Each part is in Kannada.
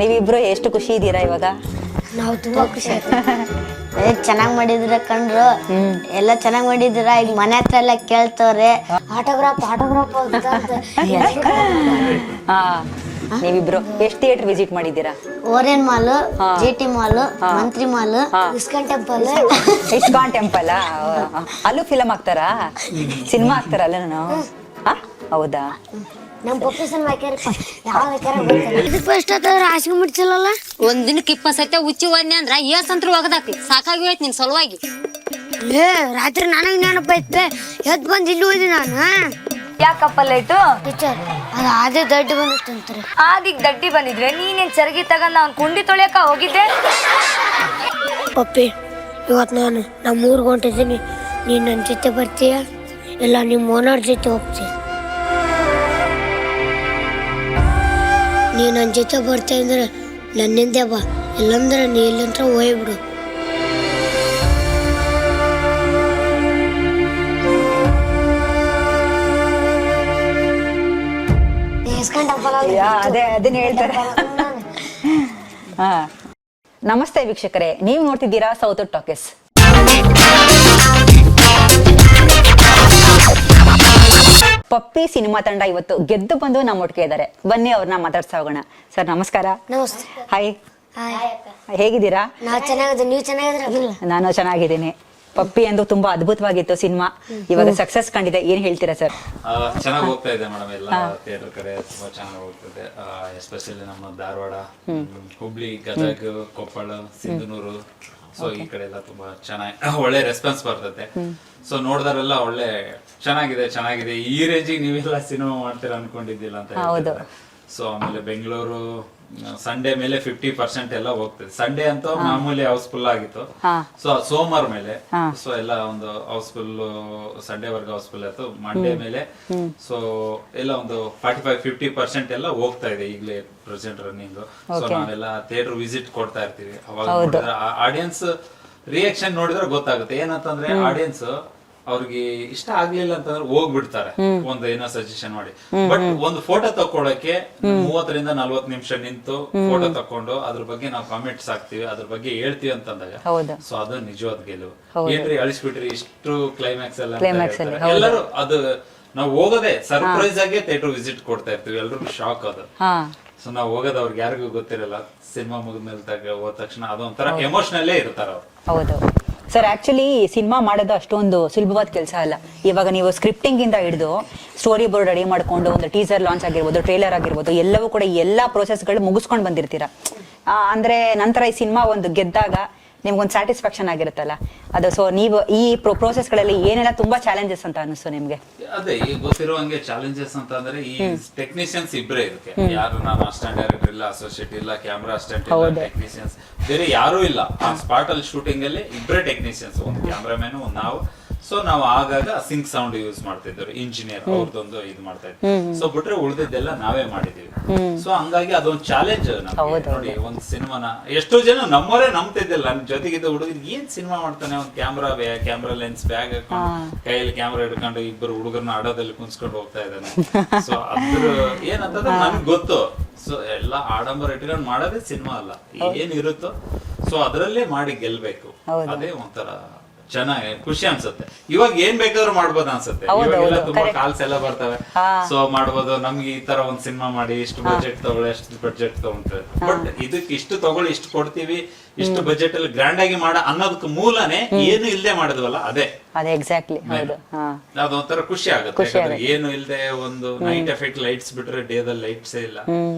ನೀವಿಬ್ರು ಎಷ್ಟು ಖುಷಿ ಇದ್ದೀರಾ ಇವಾಗ? ನಾವು ತುಂಬಾ ಖುಷಿ ಆಯ್ತು. ಚೆನ್ನಾಗ್ ಮಾಡಿದ್ರ ಕಂಡ್ರು ಎಲ್ಲ ಚೆನ್ನಾಗ್ ಮಾಡಿದ್ರ. ಈಗ ಮನೆ ಹತ್ರ ಎಲ್ಲ ಕೇಳ್ತವ್ರೆ ಆಟೋಗ್ರಾಫ್ ಹಾ, ನೀವಿಬ್ರು ಎಷ್ಟು ಥಿಯೇಟರ್ ವಿಸಿಟ್ ಮಾಡಿದ್ದೀರಾ? ಓರಿಯನ್ ಮಾಲ್, ಜಿಟಿ ಮಾಲ್, ಮಂತ್ರಿ mall, ISKCON temple. ISKCON temple ಅಲ್ಲೂ ಫಿಲಮ್ ಹಾಕ್ತಾರಾ? ಸಿನಿಮಾ ಹಾಕ್ತಾರಲ್ಲ ನಾನು. ಹೌದಾ? ನಮ್ ಪಪ್ಪಿ ಸಿನಿಮಾ ಹಾಸಿಗೆ ಮುಡ್ಸಲ್ಲ. ಒಂದ್ ದಿನಕ್ಕೆ 20 ಸತಿ ಉಚ್ಚಿ ಹೋದ್ನಿ ಅಂದ್ರ ಏಸಂತ್ರ ಒಗದಾಕಿ ಸಾಕಾಗಿ ಹೋಯ್ತು ನಿನ್ ಸಲುವಾಗಿ. ರಾತ್ರಿ ನನಗ್ ನೆನಪ ಐತೆ, ಎದ್ ಬಂದ್ ಇಲ್ಲಿ ಹೋಯ್ದಿ ನಾನು. ಯಾಕಪ್ಪ ಲೇಟು? ಟೀಚರ್ ಅದು ಅದೇ ದಡ್ಡಿ ಬಂದಿತ್ತಂತ್ರಿ. ಆದಿಗ್ ದಡ್ಡಿ ಬಂದಿದ್ರೆ ನೀನೇನ್ ಚರಗಿ ತಗೊಂಡ್ ಅವ್ನ್ ಕುಂಡಿ ತೊಳೆಯಕ ಹೋಗಿದ್ದೆ? ಪಪ್ಪಿ, ಇವತ್ತು ನಾನು ನಮ್ಮ ಊರ್ಗೆ ಹೊಂಟಿದ್ದೀನಿ. ನೀನು ನನ್ನ ಜೊತೆ ಬರ್ತೀಯ ಇಲ್ಲ ನಿಮ್ಮ ಓನರ್ ಜೊತೆ ಹೋಗ್ತೀಯ? ನೀನು ನನ್ನ ಜೊತೆ ಬರ್ತೀಯ ಅಂದ್ರೆ ನನ್ನಿಂದೆ ಬಾ, ಇಲ್ಲಂದ್ರೆ ನೀ ಇಲ್ಲಂತ್ರ ಹೋಗ್ಬಿಡು. ಅದನ್ನ ಹೇಳ್ತಾರೆ. ಹಾ, ನಮಸ್ತೆ ವೀಕ್ಷಕರೇ, ನೀವು ನೋಡ್ತಿದ್ದೀರಾ ಸೌತ್ ಟಾಕೀಸ್. ಪಪ್ಪಿ ಸಿನಿಮಾ ತಂಡ ಇವತ್ತು ಗೆದ್ದು ಬಂದು ನಮ್ಮೊಟ್ಟಿಗೆ ಇದ್ದಾರೆ. ಬನ್ನಿ ಅವ್ರನ್ನ ಮಾತಾಡ್ತಾ ಹೋಗೋಣ. ಸರ್ ನಮಸ್ಕಾರ. ನಮಸ್ತೆ. ಹಾಯ್, ಹೇಗಿದ್ದೀರಾ? ನಾವು ಚೆನ್ನಾಗಿದ್ದೀವಿ, ನೀವು ಚೆನ್ನಾಗಿದ್ದೀರಾ? ನಾನು ಚೆನ್ನಾಗಿದ್ದೀನಿ. ಪಪ್ಪಿ ಎಂದು ತುಂಬಾ ಅದ್ಭುತವಾಗಿತ್ತು ಸಿನಿಮಾ, ಇವಾಗ ಸಕ್ಸಸ್ ಕಂಡಿದೆ. ಏನ್ ಹೇಳ್ತೀರಾ ಸರ್? ಚೆನ್ನಾಗಿ ಹೋಗ್ತಾ ಇದೆ ಮೇಡಮ್, ಎಲ್ಲ ಥಿಯೇಟರ್ ಕಡೆ ತುಂಬಾ ಚೆನ್ನಾಗಿ ಹೋಗ್ತಿದೆ. ಎಸ್ಪೆಷಲಿ ನಮ್ಮ ಧಾರವಾಡ, ಹುಬ್ಳಿ, ಗದಗ, ಕೊಪ್ಪಳ, ಸಿಂಧನೂರು, ಸೊ ಈ ಕಡೆ ಎಲ್ಲ ತುಂಬಾ ಚೆನ್ನಾಗಿ ಒಳ್ಳೆ ರೆಸ್ಪಾನ್ಸ್ ಬರ್ತದೆ. ಸೊ ನೋಡಿದಾರೆಲ್ಲ ಒಳ್ಳೆ ಚೆನ್ನಾಗಿದೆ ಈ ರೇಂಜಿಗೆ ನೀವೆಲ್ಲ ಸಿನಿಮಾ ಮಾಡ್ತೀರಾ ಅನ್ಕೊಂಡಿದ್ದಿಲ್ಲ ಅಂತ ಹೇಳ್ತಾರೆ. ಸೊ ಆಮೇಲೆ ಬೆಂಗಳೂರು ಸಂಡೇ ಮೇಲೆ 50% ಎಲ್ಲ ಹೋಗ್ತದೆ. ಸಂಡೇ ಅಂತೂ ಮಾಮೂಲಿ ಹೌಸ್ಫುಲ್ ಆಗಿತ್ತು. ಸೊ ಸೋಮವಾರ ಮೇಲೆ ಸೊ ಎಲ್ಲ ಒಂದು ಹೌಸ್ಫುಲ್, ಸಂಡೇ ವರ್ಗ ಹೌಸ್ಫುಲ್ ಆಯ್ತು. ಮಂಡೇ ಮೇಲೆ ಸೊ ಎಲ್ಲ ಒಂದು 45-50% ಎಲ್ಲ ಹೋಗ್ತಾ ಇದೆ ಈಗಲೇ ಪ್ರೆಸೆಂಟ್ ರನ್ನಿಂಗ್. ಸೊ ನಾವೆಲ್ಲ ಥಿಯೇಟರ್ ವಿಸಿಟ್ ಕೊಡ್ತಾ ಇರ್ತೀವಿ. ಅವಾಗ ಆಡಿಯನ್ಸ್ ರಿಯಾಕ್ಷನ್ ನೋಡಿದ್ರೆ ಗೊತ್ತಾಗುತ್ತೆ. ಏನಂತಂದ್ರೆ ಆಡಿಯನ್ಸ್ ಅವ್ರಿಗೆ ಇಷ್ಟ ಆಗ್ಲಿಲ್ಲ ಅಂತಂದ್ರೆ ಹೋಗ್ಬಿಡ್ತಾರೆ, ಒಂದು ಏನೋ ಸಜೆಷನ್ ಮಾಡಿ. ಬಟ್ ಒಂದು ಫೋಟೋ ತಕ್ಕೊಳಕ್ಕೆ 30-40 ನಿಮಿಷ ನಿಂತು ಫೋಟೋ ತಕೊಂಡು ಅದ್ರ ಬಗ್ಗೆ ನಾವು ಕಾಮೆಂಟ್ಸ್ ಹಾಕ್ತಿವಿ, ಅದ್ರ ಬಗ್ಗೆ ಹೇಳ್ತೀವಿ ಅಂತಂದಾಗ ಸೊ ಅದು ನಿಜವಾದ ಗೆಲುವು. ಏನ್ರಿ ಅಳಿಸ್ಬಿಟ್ರಿ ಇಷ್ಟು ಕ್ಲೈಮ್ಯಾಕ್ಸ್ ಎಲ್ಲ ಎಲ್ಲರೂ ಅದು ನಾವು ಹೋಗೋದೇ ಸರ್ಪ್ರೈಸ್ ಆಗಿ ಥಿಯೇಟರ್ ವಿಸಿಟ್ ಕೊಡ್ತಾ ಇರ್ತೀವಿ. ಎಲ್ರಿಗೂ ಶಾಕ್ ಅದು. ಸೊ ನಾವು ಹೋಗೋದು ಅವ್ರಿಗೆ ಯಾರಿಗೂ ಗೊತ್ತಿರಲ್ಲ. ಸಿನಿಮಾ ಮುಗಿದ್ಮೇಲೆ ಹೋದ ತಕ್ಷಣ ಅದೊಂಥರ ಎಮೋಷನಲ್ಲೇ ಇರ್ತಾರ ಅವ್ರು. ಹೌದು ಸರ್, ಆಕ್ಚುಲಿ ಸಿನಿಮಾ ಮಾಡೋದು ಅಷ್ಟೊಂದು ಸುಲಭವಾದ ಕೆಲಸ ಅಲ್ಲ. ಇವಾಗ ನೀವು ಸ್ಕ್ರಿಪ್ಟಿಂಗ್ ಇಂದ ಹಿಡಿದು ಸ್ಟೋರಿ ಬೋರ್ಡ್ ರೆಡಿ ಮಾಡ್ಕೊಂಡು ಒಂದು ಟೀಸರ್ ಲಾಂಚ್ ಆಗಿರ್ಬೋದು, ಟ್ರೇಲರ್ ಆಗಿರ್ಬೋದು, ಎಲ್ಲವೂ ಕೂಡ ಎಲ್ಲಾ ಪ್ರೋಸೆಸ್ಗಳು ಮುಗಿಸ್ಕೊಂಡು ಬಂದಿರ್ತೀರಾ. ಅಂದ್ರೆ ನಂತರ ಈ ಸಿನಿಮಾ ಒಂದು ಗೆದ್ದಾಗ ನಿಮ್ಗೊಂದು ಸ್ಯಾಟಿಸ್ಫ್ಯಾಕ್ಷನ್ ಆಗಿರುತ್ತಲ್ಲ ಅದು. ಸೊ ನೀವು ಈ ಪ್ರೋಸೆಸ್ಗಳಲ್ಲಿ ಏನೆಲ್ಲ ತುಂಬಾ ಚಾಲೆಂಜಸ್ ಅಂತ ಅನಿಸ್ತು ನಿಮ್ಗೆ? ಅದೇ ಈಗ ಗೊತ್ತಿರೋ ಹಂಗೆ ಚಾಲೆಂಜಸ್ ಅಂತ ಅಂದ್ರೆ ಈ ಟೆಕ್ನಿಷಿಯನ್ಸ್ ಇಬ್ಬರೇ ಇರುತ್ತೆ. ಯಾರು ನಾನು ಅಸಿಸ್ಟೆಂಟ್ ಡೈರೆಕ್ಟರ್ ಇಲ್ಲ, ಅಸೋಸಿಯೇಟ್ ಇಲ್ಲ, ಕ್ಯಾಮ್ರಾ ಅಸಿಸ್ಟೆಂಟ್ ಇಲ್ಲ, ಟೆಕ್ನಿಷಿಯನ್ಸ್ ಬೇರೆ ಯಾರು ಇಲ್ಲ. ಆ ಸ್ಪಾಟ್ ಅಲ್ಲಿ ಶೂಟಿಂಗ್ ಅಲ್ಲಿ ಇಬ್ಬರೇ ಟೆಕ್ನಿಷಿಯನ್ಸ್, ಒಂದು ಕ್ಯಾಮ್ರಾಮನ್, ಒಂದು ನಾವು. ಸೊ ನಾವು ಆಗಾಗ ಸಿಂಕ್ ಸೌಂಡ್ ಯೂಸ್ ಮಾಡ್ತಿದ್ರು, ಇಂಜಿನಿಯರ್ ಅವ್ರದ್ದೊಂದು ಇದು ಮಾಡ್ತಾ ಇದ್ವಿ. ಸೊ ಬಿಟ್ರೆ ಉಳಿದಿದ್ದೆಲ್ಲ ನಾವೇ ಮಾಡಿದೀವಿ. ಸೊ ಹಂಗಾಗಿ ಅದೊಂದು ಚಾಲೆಂಜ್. ನೋಡಿ ಒಂದು ಸಿನಿಮಾನ ಎಷ್ಟೋ ಜನ ನಮ್ಮವರೇ ನಂಬ್ತಿದ್ದಿಲ್ಲ. ನನ್ ಜೊತೆಗಿದ್ದ ಹುಡುಗರು ಏನ್ ಸಿನಿಮಾ ಮಾಡ್ತಾನೆ, ಒಂದು ಕ್ಯಾಮ್ರಾ ಲೆನ್ಸ್ ಬ್ಯಾಗ್ ಹಾಕೊಂಡು ಕೈಯಲ್ಲಿ ಕ್ಯಾಮ್ರಾ ಹಿಡ್ಕೊಂಡು ಇಬ್ಬರು ಹುಡುಗರನ್ನ ಆಡೋದಲ್ಲಿ ಕುಂಸ್ಕೊಂಡು ಹೋಗ್ತಾ ಇದ್ದಾನೆ. ಸೊ ಅದ್ರ ಏನಂತಂದ್ರೆ ನನ್ಗೆ ಗೊತ್ತು. ಸೊ ಎಲ್ಲ ಆಡಂಬರ ಇಟ್ಕೊಂಡು ಮಾಡೋದೇ ಸಿನಿಮಾ ಅಲ್ಲ, ಏನಿರುತ್ತೋ ಸೊ ಅದರಲ್ಲೇ ಮಾಡಿ ಗೆಲ್ಬೇಕು. ಅದೇ ಒಂಥರ ಚೆನ್ನಾಗಿ ಖುಷಿ ಅನ್ಸುತ್ತೆ. ಇವಾಗ ಏನ್ ಬೇಕಾದ್ರೂ ಮಾಡ್ಬೋದು ಅನ್ಸುತ್ತೆ. ಇವಾಗೆಲ್ಲ ತುಂಬಾ ಕಾಲ್ಸ್ ಎಲ್ಲ ಬರ್ತವೆ. ಸೊ ಮಾಡ್ಬೋದು, ನಮ್ಗೆ ಈ ತರ ಒಂದ್ ಸಿನಿಮಾ ಮಾಡಿ ಇಷ್ಟು ಬಜೆಟ್ ತಗೊಳ್ಳಿ, ಅಷ್ಟು ಬಜೆಟ್ ತಗೊಂಡ್ರೆ, ಬಟ್ ಇದಕ್ಕೆ ಇಷ್ಟು ತಗೊಳ್ಳಿ, ಇಷ್ಟು ಕೊಡ್ತೀವಿ, ಇಷ್ಟು ಬಜೆಟ್ ಅಲ್ಲಿ ಗ್ರ್ಯಾಂಡ್ ಆಗಿ ಮಾಡ ಅನ್ನೋದಕ್ಕೆ ಮೂಲನೇ ಏನು ಇಲ್ಲದೆ ಮಾಡಿದ್ವಲ್ಲ ಅದೇ ಎಕ್ಸಾಕ್ಟ್ಲಿ. ಅದೊಂಥರ ಖುಷಿ ಆಗುತ್ತೆ. ಏನು ಇಲ್ಲದೆ ಒಂದು ನೈಟ್ ಎಫೆಕ್ಟ್ ಲೈಟ್ಸ್ ಬಿಟ್ರೆ ಡೇದಲ್ಲಿ ಲೈಟ್ಸ್ ಇಲ್ಲ.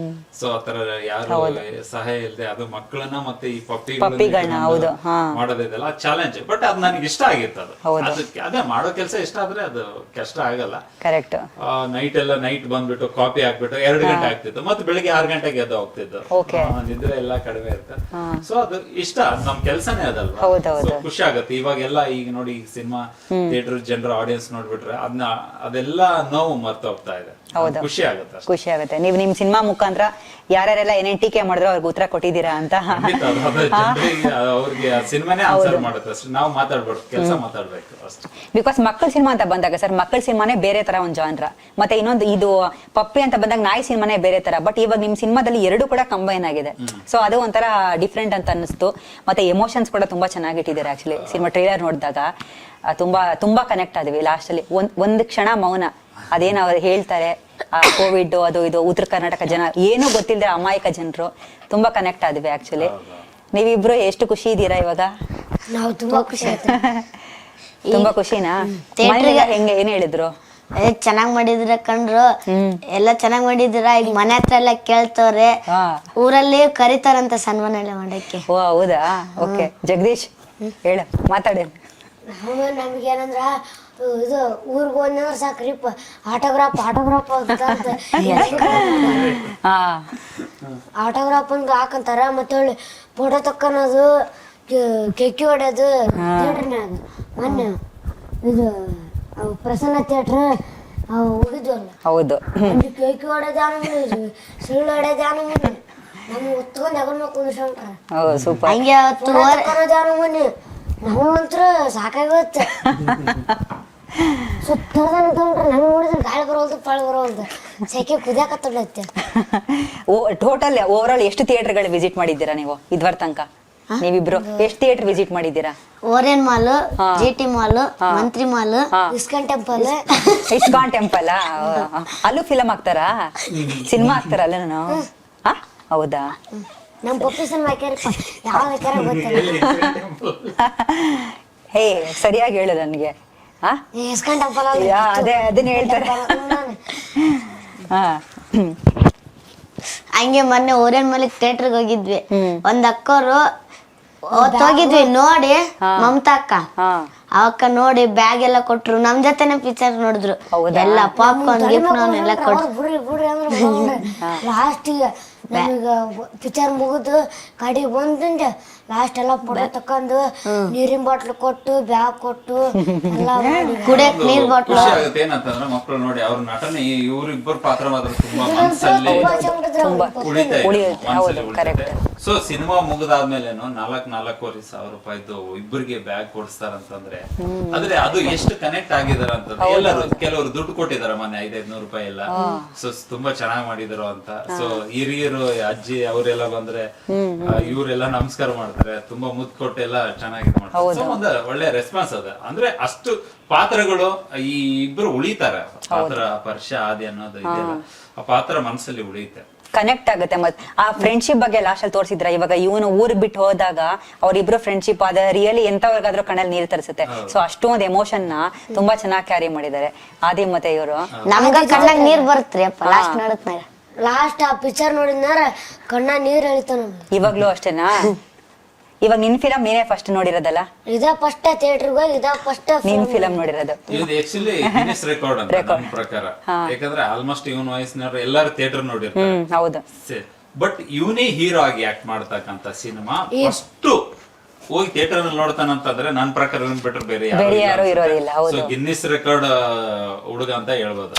ಸೊ ಆತರ ಯಾರು ಸಹಾಯ ಇಲ್ಲದೆ ಅದು ಮಕ್ಕಳನ್ನ ಮತ್ತೆ ಈ ಪಪ್ಪಿಗಳನ್ನ ಮಾಡೋದಿದೆಲ್ಲ ಚಾಲೆಂಜ್. ಬಟ್ ಅದು ನನಗೆ ಇಷ್ಟ ಆಗಿತ್ತು. ಅದಕ್ಕೆ ಅದೇ ಮಾಡೋ ಕೆಲಸ ಇಷ್ಟ ಆದ್ರೆ ಅದು ಕಷ್ಟ ಆಗಲ್ಲ. ಕರೆಕ್ಟ್. ನೈಟ್ ಬಂದ್ಬಿಟ್ಟು ಕಾಪಿ ಹಾಕ್ಬಿಟ್ಟು 2 ಗಂಟೆ ಆಗ್ತಿತ್ತು, ಮತ್ತೆ ಬೆಳಿಗ್ಗೆ 6 ಗಂಟೆಗೆ ಎದ್ದು ಹೋಗ್ತಿದ್ದು. ನಿದ್ರೆ ಎಲ್ಲ ಕಡಿಮೆ ಇರುತ್ತೆ. ಸೊ ಅದು ಇಷ್ಟ, ನಮ್ ಕೆಲ್ಸನೇ ಅದಲ್ವಾ. ಖುಷಿ ಆಗತ್ತೆ. ಇವಾಗೆಲ್ಲ ಈಗ ನೋಡಿ ಸಿನಿಮಾ ಥಿಯೇಟರ್ ಜನರ ಆಡಿಯನ್ಸ್ ನೋಡ್ಬಿಟ್ರೆ ಅದೆಲ್ಲ ನೋವು ಮರ್ತೋಗ್ತಾ ಇದೆ. ಖುಷಿ ಆಗುತ್ತೆ ಅಷ್ಟೇ. ಖುಷಿ ಆಗುತ್ತೆ. ನೀವು ನಿಮ್ ಸಿನಿಮಾ ಮುಖಾಂತರ ಯಾರ್ಯಾರೆಲ್ಲ ಏನೇನ್ ಟೀಕೆ ಮಾಡಿದ್ರು ಅವ್ರಿಗೆ ಉತ್ತರ ಕೊಟ್ಟಿದ್ದೀರಾ ಅಂತ. ಖಂಡಿತ ಅದು ಜನರಿಗೆ ಅವ್ರಿಗೆ ಸಿನಿಮಾನೇ ಆನ್ಸರ್ ಮಾಡುತ್ತೆ ಅಷ್ಟೇ. ನಾವು ಮಾತಾಡ್ಬಾರ್ದು, ಕೆಲಸ ಮಾತಾಡ್ಬೇಕು ಅಷ್ಟೇ. ಬಿಕಾಸ್ ಮಕ್ಕಳ ಸಿನಿಮಾ ಅಂತ ಬಂದಾಗ ಸರ್, ಮಕ್ಕಳ ಸಿನಿಮಾನೇ ಬೇರೆ ತರ ಒಂದು ಜಾನ್ರ, ಮತ್ತೆ ಇನ್ನೊಂದು ಇದು ಪಪ್ಪಿ ಅಂತ ಬಂದಾಗ ನಾಯಿ ಸಿನಿಮಾನೇ ಬೇರೆ ತರ. ಬಟ್ ಇವಾಗ ನಿಮ್ ಸಿನಿಮಾದಲ್ಲಿ ಎರಡು ಕೂಡ ಕಂಬೈನ್ ಆಗಿದೆ. ಸೊ ಅದು ಒಂಥರ ಡಿಫ್ರೆಂಟ್ ಅಂತ ಅನಿಸ್ತು. ಮತ್ತೆ ಎಮೋಷನ್ಸ್ ಕೂಡ ತುಂಬಾ ಚೆನ್ನಾಗಿಟ್ಟಿದ್ದಾರೆ. ಆಕ್ಚುಲಿ ಸಿನಿಮಾ ಟ್ರೈಲರ್ ನೋಡಿದಾಗ ತುಂಬಾ ಕನೆಕ್ಟ್ ಆದ್ವಿ. ಲಾಸ್ಟ್ ಅಲ್ಲಿ ಒಂದ್ ಕ್ಷಣ ಮೌನ, ಅದೇನ್ ಅವ್ರು ಹೇಳ್ತಾರೆ, ಕೋವಿಡ್ ಅದು ಇದು ಉತ್ತರ ಕರ್ನಾಟಕ ಜನ ಏನೂ ಗೊತ್ತಿಲ್ಲದೆ ಅಮಾಯಕ ಜನರು, ತುಂಬಾ ಕನೆಕ್ಟ್ ಆದ್ವಿ ಆಕ್ಚುಲಿ. ನೀವಿಬ್ರು ಎಷ್ಟು ಖುಷಿ ಇದ್ದೀರಾ ಇವಾಗ? ನಾವು ತುಂಬಾ ಖುಷಿ ಆಯ್ತು. ತುಂಬಾ ಖುಷಿನಾ? ಹೆಂಗೆ ಏನ್ ಹೇಳಿದ್ರು? ಚೆನ್ನಾಗ್ ಮಾಡಿದ್ರ ಕಂಡ್ರು, ಎಲ್ಲ ಚೆನ್ನಾಗ್ ಮಾಡಿದಿರ. ಈಗ ಮನೆ ಹತ್ರ ಎಲ್ಲ ಕೇಳ್ತವ್ರೆ, ಊರಲ್ಲಿ ಕರಿತಾರಂತ ಸನ್ಮಾನ ಎಲ್ಲ ಮಾಡಕ್ಕೆ. ಓ ಹೌದಾ? ಓಕೆ ಜಗದೀಶ್ ಹೇಳ, ಮಾತಾಡಿ. ನಮ್ಗೇನಂದ್ರ ಇದು ಊರ್ಗ್ ಹೋದ್ನಂದ್ರ ಸಾಕ್ರಿಪ್ಪ ಆಟೋಗ್ರಾಫ್ ಆಟೋಗ್ರಾಫ್ ಅಂದ್ ಹಾಕಂತಾರ. ಮತ್ತೆ ಫೋಟೋ ತಕ್ಕನದು, ಕೆಕ್ಕಿ ಹೊಡ್ಯೋದು. ಥಿಯೇಟ್ರ್ನಾಗ ಮೊನ್ನೆ ಇದು ಪ್ರಸನ್ನ ಥಿಯೇಟ್ರ್ ಹೋಗಿದ್ವಲ್ಲ, ಹೌದು, ಕೇಕಿ ಹೊಡೆದ ಸುಳ್ಳು ಹೊಡೆದ ನಮ್ಗೆ ಹೊತ್ಕೊಂಡ್ ಎಗರ್ನ ಕುಂದ್ಕೊಂಡ್ರ. ಸೂಪರ್. ಹಂಗೆ ಮನೆ ನಮಗಂತ್ರ ಸಾಕಾಗುತ್ತೆ. ಸುತ್ತದ ನಮ್ಗೆ ನೋಡಿದ್ರೆ ಗಾಳಿ ಬರೋಲ್ದು, ಪಾಳು ಬರೋಲ್ದು, ಸೆಕೆ ಕುದಿಯಾಕತ್ತೊಳ್ಳತ್ತೆ. ಟೋಟಲ್ ಓವರ್ ಆಲ್ ಎಷ್ಟು ಥಿಯೇಟರ್ಗಳು ವಿಸಿಟ್ ಮಾಡಿದ್ದೀರಾ ನೀವು ಇದುವರ ತನಕ? ನೀವಿಬ್ರು ಎಷ್ಟು ಥಿಯೇಟರ್ ವಿಸಿಟ್ ಮಾಡಿದ್ದೀರಾ? ಓರಿಯನ್ ಮಾಲ್, GT ಮಾಲ್, ಮಂತ್ರಿ mall, ISKCON temple. ISKCON temple ಅಲ್ಲೂ ಫಿಲಮ್ ಹಾಕ್ತಾರಾ? ಸಿನಿಮಾ ಹಾಕ್ತಾರಲ್ಲ ನಾನು? ಹೌದಾ? ನಮ್ ಪಪ್ಪಿ ಸಿನಿಮಾ ಯಾವ ಗೊತ್ತಿಲ್ಲ. ಹೇ ಸರಿಯಾಗಿ ಹೇಳು ನನಗೆ. ಇಸ್ಕಾನ್ ಟೆಂಪಲ್ ಅದೇ ಅದನ್ನ ಹೇಳ್ತಾರೆ. ಹಂಗೆ ಮೊನ್ನೆ ಓರಿಯನ್ ಮಾಲಿಕ್ ಥಿಯೇಟರ್ಗೆ ಹೋಗಿದ್ವಿ. ಒಂದ್ ಅಕ್ಕವ್ರು ಹೋಗಿದ್ವಿ ನೋಡಿ, ಮಮತಾ ಅಕ್ಕ. ಅವಕ್ಕ ನೋಡಿ ಬ್ಯಾಗ್ ಎಲ್ಲ ಕೊಟ್ರು, ನಮ್ ಜೊತೆನೆ ಪಿಕ್ಚರ್ ನೋಡಿದ್ರು. ಎಲ್ಲ ಪಾಪ್ಕಾರ್ನ್ ಗಿಫ್ಟ್ ಎಲ್ಲ ಕೊಟ್ರು. ಲಾಸ್ಟ್ ನಮಗ ಪಿಕ್ಚರ್ ಮುಗಿದು ಗಾಡಿ ಬಂದಿಂದ ಲಾಸ್ಟ್ ಎಲ್ಲ ಫೋಟೋ ತಕೊಂಡು ನೀರಿನ ಬಾಟ್ಲು ಕೊಟ್ಟು, ಬ್ಯಾಗ್ ಕೊಟ್ಟು, ಎಲ್ಲ ಕುಡಿಯಕ್ ನೀರ್ ಬಾಟ್ಲು. ಖುಷಿ ಆಗುತ್ತೆ. ಏನಂತಂದ್ರೆ ಮಕ್ಕಳು ನೋಡಿ ಅವ್ರ ನಟನೆ, ಇವ್ರಿಬ್ಬರು ಪಾತ್ರ ಮಾತ್ರ ತುಂಬಾ ಮನಸ್ಸಲ್ಲಿ ಉಳಿತೈತೆ. ಸೊ ಸಿನಿಮಾ ಮುಗಿದಾದ್ಮೇಲೆನು 4,000 ರೂಪಾಯಿದ್ದು ಇಬ್ಬರಿಗೆ ಬ್ಯಾಗ್ ಕೊಡಿಸ್ತಾರಂತಂದ್ರೆ ಆದ್ರೆ ಅದು ಎಷ್ಟು ಕನೆಕ್ಟ್ ಆಗಿದಾರ ಅಂತಂದ್ರೆ, ಎಲ್ಲರೂ ಕೆಲವರು ದುಡ್ಡು ಕೊಟ್ಟಿದಾರ ಮೊನ್ನೆ 500 ರೂಪಾಯಿ ಎಲ್ಲ. ಸೊ ತುಂಬಾ ಚೆನ್ನಾಗಿ ಮಾಡಿದ್ರು ಅಂತ. ಸೊ ಹಿರಿಯರು ಅಜ್ಜಿ ಅವರೆಲ್ಲ ಬಂದ್ರೆ ಇವರೆಲ್ಲ ನಮಸ್ಕಾರ ಮಾಡ್ತಾರೆ, ತುಂಬಾ ಮುದ್ದು ಕೊಟ್ಟು ಎಲ್ಲ ಚೆನ್ನಾಗಿ ಮಾಡ್ತಾರೆ. ಸೊ ಒಂದು ಒಳ್ಳೆ ರೆಸ್ಪಾನ್ಸ್ ಅದ. ಅಂದ್ರೆ ಅಷ್ಟು ಪಾತ್ರಗಳು ಈ ಇಬ್ರು ಉಳಿತಾರೆ. ಪಾತ್ರ ಪರಿಚಯ ಆದಿ ಅನ್ನೋದು ಇದೆಲ್ಲ ಆ ಪಾತ್ರ ಮನಸ್ಸಲ್ಲಿ ಉಳಿಯುತ್ತೆ, ಕನೆಕ್ಟ್ ಆಗುತ್ತೆ. ಮತ್ತೆ ಆ ಫ್ರೆಂಡ್ಶಿಪ್ ಬಗ್ಗೆ ಲಾಸ್ಟ್ ಅಲ್ಲಿ ತೋರಿಸಿದ್ರ. ಇವಾಗ ಇವನು ಊರ್ ಬಿಟ್ಟು ಹೋದಾಗ ಅವ್ರಿಬ್ರು ಫ್ರೆಂಡ್ಶಿಪ್ ಆದ ರಿಯಲಿ ಎಂತವ್ರಿಗಾದ್ರೂ ಕಣ್ಣಲ್ಲಿ ನೀರ್ ತರಿಸುತ್ತೆ. ಸೊ ಅಷ್ಟೊಂದು ಎಮೋಷನ್ ನ ತುಂಬಾ ಚೆನ್ನಾಗಿ ಕ್ಯಾರಿ ಮಾಡಿದ್ದಾರೆ ಆದಿ ಮತ್ತೆ ಇವರು. ನಮ್ಗ ಕಣ್ಣಾಗ ನೀರ್ ಬರುತ್ತ್ರಿ ಅಪ್ಪ ಲಾಸ್ಟ್ ನೋಡತ್ನಾಗ. ಲಾಸ್ಟ್ ಆ ಪಿಕ್ಚರ್ ನೋಡಿದ್ನಾರ ಕಣ್ಣ ನೀರ್ ಎಳಿತ ನಮ್ಗೆ. ಇವಾಗ್ಲೂ ಅಷ್ಟೇನಾ? ಇವಾಗ ನಿನ್ ಫಿಲಂ ನೀನೇ ಫಸ್ಟ್ ನೋಡಿರೋದಲ್ಲ? ಇದ ಫಸ್ಟ್ ಥಿಯೇಟರ್ ಹೋಗಿ ಇದ ಫಸ್ಟ್ ನಿನ್ ಫಿಲಂ ನೋಡಿರೋದು. ಇದು ಆಕ್ಚುಲಿ ಗಿನ್ನಿಸ್ ರೆಕಾರ್ಡ್ ಅಂತ ನನ್ನ ಪ್ರಕಾರ. ಯಾಕಂದ್ರೆ ಆಲ್ಮೋಸ್ಟ್ ಇವನ್ ವಯಸ್ಸಿನವ್ರು ಎಲ್ಲರೂ ಥಿಯೇಟರ್ ನೋಡಿರ್ತಾರೆ. ಹೌದು. ಬಟ್ ಇವನೇ ಹೀರೋ ಆಗಿ ಆಕ್ಟ್ ಮಾಡ್ತಕ್ಕಂತ ಸಿನಿಮಾ ಫಸ್ಟ್ ಹೋಗಿ ಥಿಯೇಟರ್ ನಲ್ಲಿ ನೋಡ್ತಾನಂತಂದ್ರೆ ನನ್ನ ಪ್ರಕಾರ ಬಿಟ್ರೆ ಬೇರೆ ಯಾರು ಇರೋದಿಲ್ಲ. ಸೊ ಗಿನ್ನಿಸ್ ರೆಕಾರ್ಡ್ ಹುಡುಗ ಅಂತ ಹೇಳ್ಬೋದು.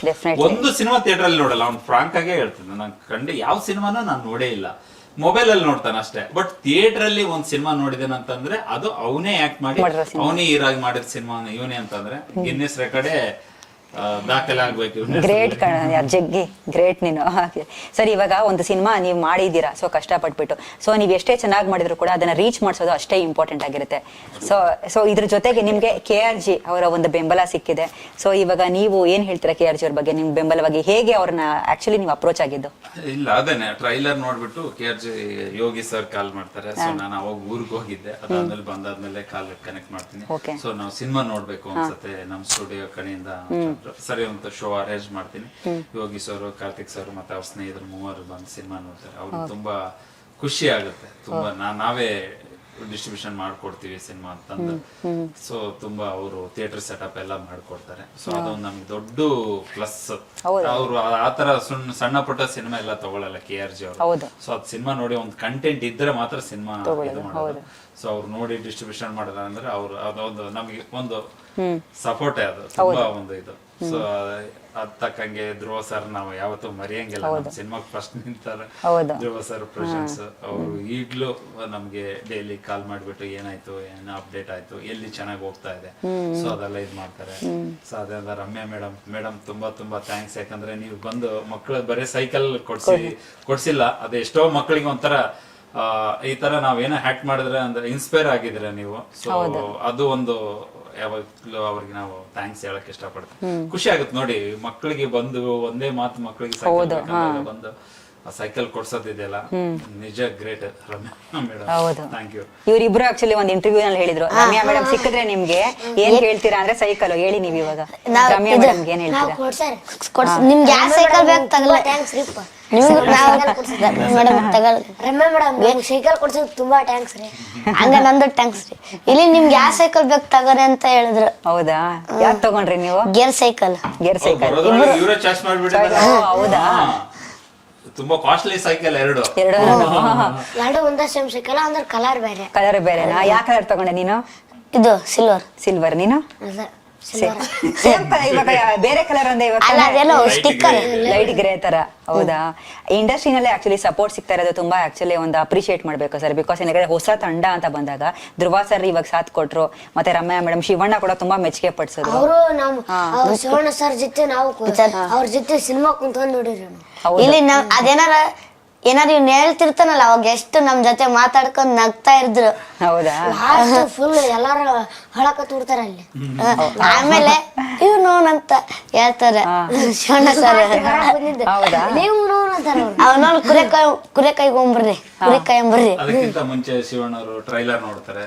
ಒಂದು ಸಿನಿಮಾ ಥಿಯೇಟರ್ ಅಲ್ಲಿ ನೋಡಲ್ಲ ಅವ್ನು, ಫ್ರಾಂಕ್ ಆಗೇ ಹೇಳ್ತೀನಿ. ನಾನು ಕಂಡು ಯಾವ ಸಿನಿಮಾನ ನಾನು ನೋಡೇ ಇಲ್ಲ, ಮೊಬೈಲ್ ಅಲ್ಲಿ ನೋಡ್ತಾನೆ ಅಷ್ಟೇ. ಬಟ್ ಥಿಯೇಟರ್ ಅಲ್ಲಿ ಒಂದ್ ಸಿನಿಮಾ ನೋಡಿದೇನಂತಂದ್ರೆ ಅದು ಅವನೇ ಆಕ್ಟ್ ಮಾಡಿ ಅವನೇ ಹೀರೋ ಆಗಿ ಮಾಡಿದ ಸಿನಿಮಾ ಇವನೇ ಅಂತಂದ್ರೆ ಗಿನ್ನಿಸ್ ರೆಕಾರ್ಡೇ ದಾಖಲೆ ಆಗ್ಬೇಕು. ಗ್ರೇಟ್ ಕಣ ಜಗ್ಗಿ, ಗ್ರೇಟ್ ನೀನು. ಸರಿ, ಇವಾಗ ಒಂದು ಸಿನಿಮಾ ನೀವು ಮಾಡಿದ್ದೀರಾ, ಸೊ ಕಷ್ಟಪಟ್ಬಿಟ್ಟು. ಸೊ ನೀವು ಎಷ್ಟೇ ಚೆನ್ನಾಗಿ ಮಾಡಿದ್ರು ಕೂಡ ಅದನ್ನ ರೀಚ್ ಮಾಡಿಸೋದು ಅಷ್ಟೇ ಇಂಪಾರ್ಟೆಂಟ್ ಆಗಿರುತ್ತೆ. ಸೊ ಇದ್ರ ಜೊತೆಗೆ ನಿಮ್ಗೆ KRG ಅವರ ಒಂದು ಬೆಂಬಲ ಸಿಕ್ಕಿದೆ. ಸೊ ಇವಾಗ ನೀವು ಏನ್ ಹೇಳ್ತೀರಾ KRG ಅವ್ರ ಬಗ್ಗೆ? ನಿಮ್ ಬೆಂಬಲವಾಗಿ ಹೇಗೆ ಅವ್ರನ್ನ ಆಕ್ಚುಲಿ ನೀವು ಅಪ್ರೋಚ್ ಆಗಿದ್ದು? ಇಲ್ಲ, ಅದೇನೆ ಟ್ರೈಲರ್ ನೋಡ್ಬಿಟ್ಟು KRG ಯೋಗಿ ಸರ್ ಕಾಲ್ ಮಾಡ್ತಾರೆ. ಸೊ ನಾನು ಅವಾಗ ಊರಿಗೆ ಹೋಗಿದ್ದೆ. ಅದಾದ್ಮೇಲೆ ಬಂದಾದ್ಮೇಲೆ ಕಾಲ್ ಕನೆಕ್ಟ್ ಮಾಡ್ತೀನಿ. ಸೊ ನಾವು ಸಿನಿಮಾ ನೋಡ್ಬೇಕು ಅನ್ಸುತ್ತೆ ನಮ್ ಸ್ಟುಡಿಯೋ ಕಡೆಯಿಂದ. ಸರಿ, ಒಂದು ಶೋ ಅರೇಂಜ್ ಮಾಡ್ತೀನಿ. ಯೋಗಿ ಸರ್, ಕಾರ್ತಿಕ್ ಸರ್ ಮತ್ತೆ ಅವ್ರ ಸ್ನೇಹಿತರು 3 ಬಂದು ಸಿನಿಮಾ ನೋಡ್ತಾರೆ. ಅವ್ರಿಗೆ ತುಂಬಾ ಖುಷಿ ಆಗುತ್ತೆ. ತುಂಬಾ ನಾವೇ ಡಿಸ್ಟ್ರಿಬ್ಯೂಷನ್ ಮಾಡ್ಕೊಡ್ತೀವಿ ಸಿನಿಮಾ ಅಂತಂದು. ಸೊ ತುಂಬಾ ಅವರು ಥಿಯೇಟರ್ ಸೆಟಪ್ ಎಲ್ಲ ಮಾಡ್ಕೊಡ್ತಾರೆ. ಸೊ ಅದೊಂದು ನಮ್ಗೆ ದೊಡ್ಡ ಪ್ಲಸ್. ಅವರು ಆತರ ಸಣ್ಣ ಪುಟ್ಟ ಸಿನಿಮಾ ಎಲ್ಲ ತಗೊಳಲ್ಲ KRG ಅವರು. ಸೊ ಅದ್ ಸಿನಿಮಾ ನೋಡಿ ಒಂದು ಕಂಟೆಂಟ್ ಇದ್ರೆ ಮಾತ್ರ ಸಿನಿಮಾ ಇದು ಮಾಡೋದು. ಸೊ ಅವ್ರು ನೋಡಿ ಡಿಸ್ಟ್ರಿಬ್ಯೂಷನ್ ಮಾಡಿದ್ರೆ ಅಂದ್ರೆ ಅವ್ರು ಅದೊಂದು ನಮ್ಗೆ ಒಂದು ಸಪೋರ್ಟೇ ಅದು ತುಂಬಾ ಒಂದು ಇದು. ಸೊ ಅದ್ ತಕ್ಕಂಗೆ ಧ್ರುವ ಸರ್ ನಾವು ಯಾವತ್ತೂ ಮರೆಯಂಗಿಲ್ಲ. ಸಿನಿಮಾಗ್ ಫಸ್ಟ್ ನಿಂತಾರೆ ಧ್ರುವ ಸರ್ ಪ್ರೆಸೆನ್ಸ್. ಅವರು ಈಗ್ಲೂ ನಮ್ಗೆ ಡೈಲಿ ಕಾಲ್ ಮಾಡ್ಬಿಟ್ಟು ಏನಾಯ್ತು, ಏನೋ ಅಪ್ಡೇಟ್ ಆಯ್ತು, ಎಲ್ಲಿ ಚೆನ್ನಾಗಿ ಹೋಗ್ತಾ ಇದೆ, ಸೊ ಅದೆಲ್ಲ ಇದ್ ಮಾಡ್ತಾರೆ. ಸೊ ಅದೇ ರಮ್ಯಾ ಮೇಡಮ್ ತುಂಬಾ ತುಂಬಾ ಥ್ಯಾಂಕ್ಸ್. ಯಾಕಂದ್ರೆ ನೀವು ಬಂದು ಮಕ್ಕಳು ಬರೀ ಸೈಕಲ್ ಕೊಡ್ಸಿಲ್ಲ, ಅದು ಎಷ್ಟೋ ಮಕ್ಕಳಿಗೆ ಒಂಥರ ಈ ತರ ನಾವೇನೋ ಹ್ಯಾಕ್ ಮಾಡಿದ್ರೆ ಅಂದ್ರೆ ಇನ್ಸ್ಪೈರ್ ಆಗಿದ್ರೆ ನೀವು. ಸೊ ಅದು ಒಂದು ಯಾವಾಗ್ಲೂ ಅವ್ರಿಗೆ ನಾವು ಥ್ಯಾಂಕ್ಸ್ ಹೇಳಕ್ ಇಷ್ಟಪಡ್ತೀವಿ. ಖುಷಿ ಆಗುತ್ತೆ ನೋಡಿ ಮಕ್ಕಳಿಗೆ ಬಂದು ಒಂದೇ ಮಾತು ಮಕ್ಕಳಿಗೆ ಬಂದು ಸೈಕಲ್ ಕೊಡ್ಸೋದಿದೆಯಲ್ಲ, ನಿಜ great Ramya madam. Thank you. ಇವರಿಬ್ರು ಆಕ್ಚುಲಿ ಒಂದು ಇಂಟರ್ವ್ಯೂ ನಲ್ಲಿ ಹೇಳಿದ್ರು, ರಮ್ಯಾ ಮೇಡಮ್ ಸಿಕ್ಕಿದ್ರೆ ನಿಮ್ಗೆ ಏನ್ ಹೇಳ್ತೀರಾ ಅಂದ್ರೆ ಸೈಕಲ್ ಹೇಳಿ. ನೀವು ಇವಾಗ ರಮ್ಯಾ ಮೇಡಮ್ ಏನ್ ಹೇಳ್ತೀರಾ? ನಿಮ್ಗೆ ಯಾವ ಸೈಕಲ್ ಬೇಕು ತಗಲ್ಲ. ರಮ್ಯಾ ಮೇಡಮ್ ಸೈಕಲ್ ಕೊಡ್ಸೋದು ತುಂಬಾ ಟ್ಯಾಂಕ್ಸ್ ರೀ. ಹಂಗ ನಂದು ಟ್ಯಾಂಕ್ಸ್ ರೀ. ಇಲ್ಲಿ ನಿಮ್ಗೆ ಯಾವ ಸೈಕಲ್ ಬೇಕು ತಗೋರಿ ಅಂತ ಹೇಳಿದ್ರು. ಹೌದಾ? ಯಾವ್ದು ತಗೊಂಡ್ರಿ ನೀವು? Gear cycle. ಇವರೇ ಚಾರ್ಜ್ ಮಾಡ್ಬಿಟ್ಟಿದ್ದಾರೆ. ಹೌದಾ? ತುಂಬಾ ಕಾಸ್ಟ್ಲಿ ಸೈಕಲ್ ಎರಡು ಒಂದೇ ಸೇಮ್ ಸೈಕಲ್ ಅಂದ್ರೆ ಕಲರ್ ಬೇರೆ. ಕಲರ್ ಬೇರೆನಾ? ಯಾವ ಕಲರ್ ತಗೊಂಡೆ ನೀನು? ಇದು ಸಿಲ್ವರ್. ನೀನು ಸೇಮ್ ಇವಾಗ ಬೇರೆ ಕಲರ್ ಒಂದೇ ಸ್ಟಿಕ್ಕರ್ ಲೈಟ್ ಗ್ರೇ ತರ. ಹೌದಾ? ಇಂಡಸ್ಟ್ರಿನಲ್ಲಿ ಆಕ್ಚುಲಿ ಸಪೋರ್ಟ್ ಸಿಗ್ತಾ ಇರೋದು ತುಂಬಾ ಆಕ್ಚುಲಿ ಒಂದು ಅಪ್ರಿಶಿಯೇಟ್ ಮಾಡ್ಬೇಕು ಸರ್. ಬಿಕಾಸ್ ಏನಂದ್ರೆ ಹೊಸ ತಂಡ ಅಂತ ಬಂದಾಗ ಧ್ರುವ ಸರ್ ಇವಾಗ ಸಾಥ್ ಕೊಟ್ರು, ಮತ್ತೆ ರಮ್ಯಾ ಮೇಡಮ್, ಶಿವಣ್ಣ ಕೂಡ ತುಂಬಾ ಮೆಚ್ಚುಗೆ ಪಡಿಸಿದ್ರು. ಅವರು ನಾವು ಶಿವಣ್ಣ ಸರ್ ಜೊತೆ ನಾವು ಅವ್ರ ಜೊತೆ ಸಿನಿಮಾ ಕುಂತ್ಕೊಂಡ್ ನೋಡಿರಿ. ಇಲ್ಲಿ ಏನಾರು ಇವ್ನ ಹೇಳ್ತಿರ್ತಾನಲ್ಲ ಅವಾಗ ಎಷ್ಟು ನಮ್ ಜೊತೆ ಮಾತಾಡ್ಕೊಂಡ್ ನಗ್ತಾ ಇದ್ರು. ಹೌದಾ? ಫುಲ್ ಎಲ್ಲಾರು ಹಳಕತ್ ಬಿಡ್ತಾರ ಅಲ್ಲಿ. ಆಮೇಲೆ ಇವ್ನೋನಂತ ಹೇಳ್ತಾರೆ ಶಿವಣ್ಣ ಸರ್. ನೀವು ನೋಡ್ತಾರ ಅವನವ್ನು ಕುರೆಕಾಯಿ ಗೊಂಬರ್ರಿ. ಅದಕ್ಕಿಂತ ಮುಂಚೆ ಶಿವಣ್ಣ ಅವರು ಟ್ರೈಲರ್ ನೋಡ್ತಾರೆ,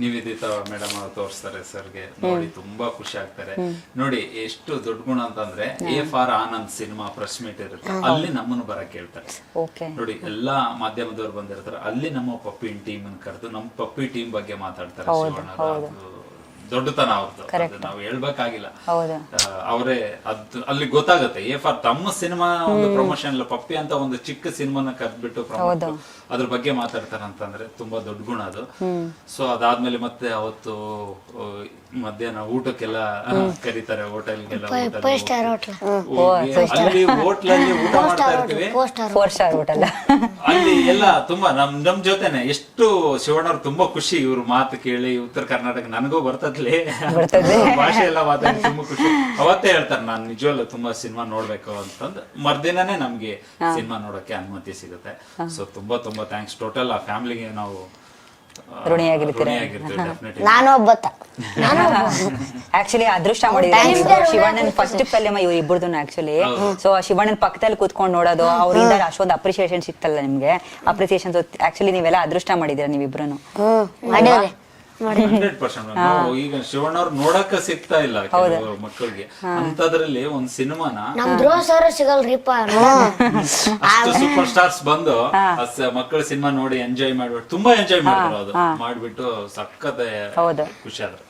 ನಿವೇದಿತಾ ಮೇಡಮ್ ಅವರು ತೋರಿಸ್ತಾರೆ ಸರ್ಗೆ. ನೋಡಿ ತುಂಬಾ ಖುಷಿ ಆಗ್ತಾರೆ. ನೋಡಿ ಎಷ್ಟು ದೊಡ್ಡ ಗುಣ ಅಂತಂದ್ರೆ A4 Anand cinema press meet ಇರುತ್ತೆ, ಅಲ್ಲಿ ನಮ್ಮನ್ನು ಬರಕ್ ಹೇಳ್ತಾರೆ. ನೋಡಿ ಎಲ್ಲಾ ಮಾಧ್ಯಮದವ್ರು ಬಂದಿರ್ತಾರೆ, ಅಲ್ಲಿ ನಮ್ಮ ಪಪ್ಪಿ ಟೀಮ್ ಅನ್ನು ಕರೆದು ನಮ್ಮ ಪಪ್ಪಿ ಟೀಮ್ ಬಗ್ಗೆ ಮಾತಾಡ್ತಾರೆ ಶಿವಣ್ಣ. ದೊಡ್ಡತನ ಅವ್ರದ್ದು, ನಾವು ಹೇಳ್ಬೇಕಾಗಿಲ್ಲ. ಅವರೇ ಅಲ್ಲಿ ಗೊತ್ತಾಗುತ್ತೆ. A4 ತಮ್ಮ ಸಿನಿಮಾ ಒಂದು ಪ್ರಮೋಷನ್ ಇಲ್ಲ, ಪಪ್ಪಿ ಅಂತ ಒಂದು ಚಿಕ್ಕ ಸಿನಿಮಾನ ಕರೆದ್ಬಿಟ್ಟು ಅದ್ರ ಬಗ್ಗೆ ಮಾತಾಡ್ತಾರೆ ಅಂತಂದ್ರೆ ತುಂಬಾ ದೊಡ್ಡ ಗುಣ ಅದು. ಸೊ ಅದಾದ್ಮೇಲೆ ಮತ್ತೆ ಅವತ್ತು ಮಧ್ಯಾಹ್ನ ಊಟಕ್ಕೆಲ್ಲ ಕರೀತಾರೆ, ಹೋಟೆಲ್ಗೆಲ್ಲ. ಅಲ್ಲಿ ಹೋಟ್ಲಲ್ಲಿ ಊಟ ಮಾಡ್ತಾ ಇರ್ತೀವಿ, 4 ಸ್ಟಾರ್ ಹೋಟೆಲ್. ಅಲ್ಲಿ ಎಲ್ಲ ತುಂಬಾ ನಮ್ ಜೊತೆನೆ ಎಷ್ಟು ಶಿವಣ್ಣವ್ರು ತುಂಬಾ ಖುಷಿ. ಇವ್ರ ಮಾತು ಕೇಳಿ ಉತ್ತರ ಕರ್ನಾಟಕ ನನಗೂ ಬರ್ತದ್ಲಿ ಭಾಷೆ ಎಲ್ಲ ಮಾತಾಡಿ ತುಂಬಾ ಖುಷಿ. ಅವತ್ತೇ ಹೇಳ್ತಾರೆ ನಾನು ನಿಜವಲ್ಲೂ ತುಂಬಾ ಸಿನಿಮಾ ನೋಡ್ಬೇಕು ಅಂತಂದು. ಮರ್ದಿನನೇ ನಮ್ಗೆ ಸಿನಿಮಾ ನೋಡಕ್ಕೆ ಅನುಮತಿ ಸಿಗುತ್ತೆ. ಸೊ ತುಂಬಾ ತುಂಬಾ ಥ್ಯಾಂಕ್ಸ್. ಟೋಟಲ್ ಆ ಫ್ಯಾಮಿಲಿಗೆ ನಾವು ಋಣಿಯಾಗಿರ್ತೀರ. ನಾನು ಒಬ್ಬತ್ತ ಆಕ್ಚುಲಿ ಅದೃಷ್ಟ ಮಾಡಿದ್ರೆ ಶಿವಣ್ಣನ್ ಫಸ್ಟ್ ಫಿಲ್ಮ್ ಇವ್ರು ಇಬ್ಬರದನ್ನ ಆಕ್ಚುಲಿ. ಸೊ ಶಿವಣ್ಣನ್ ಪಕ್ಕದಲ್ಲಿ ಕೂತ್ಕೊಂಡು ನೋಡೋದು, ಅವರಿಂದ ಅಷ್ಟೊಂದು ಅಪ್ರಿಸಿಯೇಷನ್ ಸಿಕ್ತಲ್ಲ ನಿಮ್ಗೆ. ಅಪ್ರಿಸಿಯೇಷನ್ ಆಕ್ಚುಲಿ ನೀವೆಲ್ಲ ಅದೃಷ್ಟ ಮಾಡಿದೀರ ನೀವಿಬ್ರು. 100%. ಈಗ ಶಿವಣ್ಣವ್ರು ನೋಡಕ್ಕ ಸಿಗ್ತಾ ಇಲ್ಲ ಕೆಲವು ಮಕ್ಕಳಿಗೆ. ಅಂತದ್ರಲ್ಲಿ ಒಂದ್ ಸಿನಿಮಾನ ನಮ್ ಧ್ರುವ ಸರ್ ಸಿಗಲ್ರಿಪ್ಪ. ಅಷ್ಟು ಸೂಪರ್ ಸ್ಟಾರ್ಸ್ ಬಂದು ಮಕ್ಕಳ ಸಿನಿಮಾ ನೋಡಿ ಎಂಜಾಯ್ ಮಾಡ್ಬಿಟ್ಟು ತುಂಬಾ ಎಂಜಾಯ್ ಮಾಡಿದ್ರು. ಅದು ಮಾಡ್ಬಿಟ್ಟು ಸಖತ್ ಖುಷಿ ಆದ್ರು.